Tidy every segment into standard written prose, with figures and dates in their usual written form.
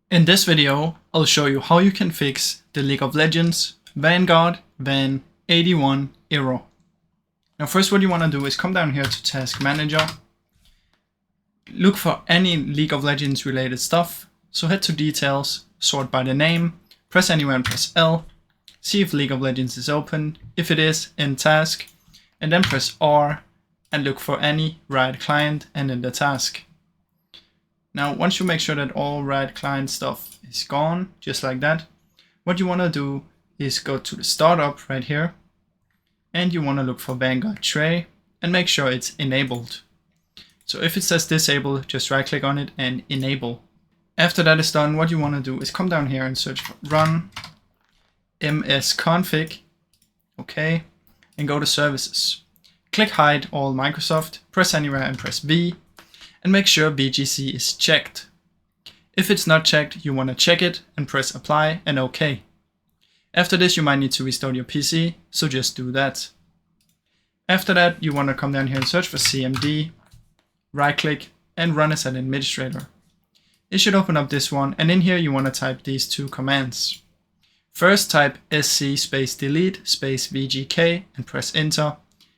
In this video, I'll show you how you can fix the League of Legends Vanguard Van 81 error. Now first what you want to do is come down here to Task Manager, look for any League of Legends related stuff, so head to Details, sort by the name, press anywhere and press L, see if League of Legends is open, if it is, in Task, and then press R and look for any Riot client and in the task. Now, once you make sure that all Riot client stuff is gone, just like that, what you want to do is go to the startup right here, and you want to look for Vanguard tray and make sure it's enabled. So if it says disable, just right click on it and enable. After that is done, what you want to do is come down here and search for run msconfig, okay, and go to services. Click hide all Microsoft, press anywhere and press V, and make sure VGC is checked. If it's not checked, you want to check it and press apply and OK. After this, you might need to restore your PC, so just do that. After that, you want to come down here and search for CMD, right click and run as an administrator. It should open up this one, and in here you want to type these two commands. First, type sc space delete space vgk and press enter.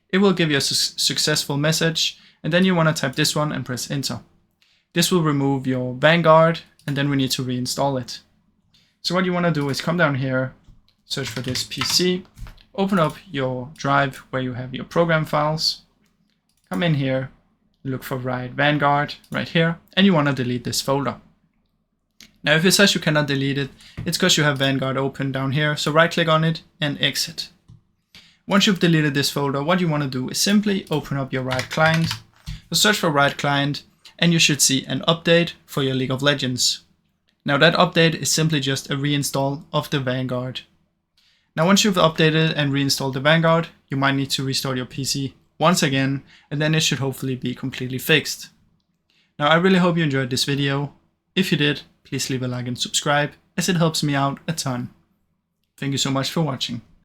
It will give you a successful message, and then you want to type this one and press enter. This will remove your Vanguard, and then we need to reinstall it. So what you want to do is come down here, search for this PC, open up your drive where you have your program files, come in here, look for Riot Vanguard right here, and you want to delete this folder. Now if it says you cannot delete it, it's because you have Vanguard open down here, so right click on it and exit. Once you've deleted this folder, what you want to do is simply open up your Riot client, so search for Riot client, and you should see an update for your League of Legends. Now that update is simply just a reinstall of the Vanguard. Now once you've updated and reinstalled the Vanguard, you might need to restore your PC once again, and then it should hopefully be completely fixed. Now I really hope you enjoyed this video. If you did, please leave a like and subscribe, as it helps me out a ton. Thank you so much for watching.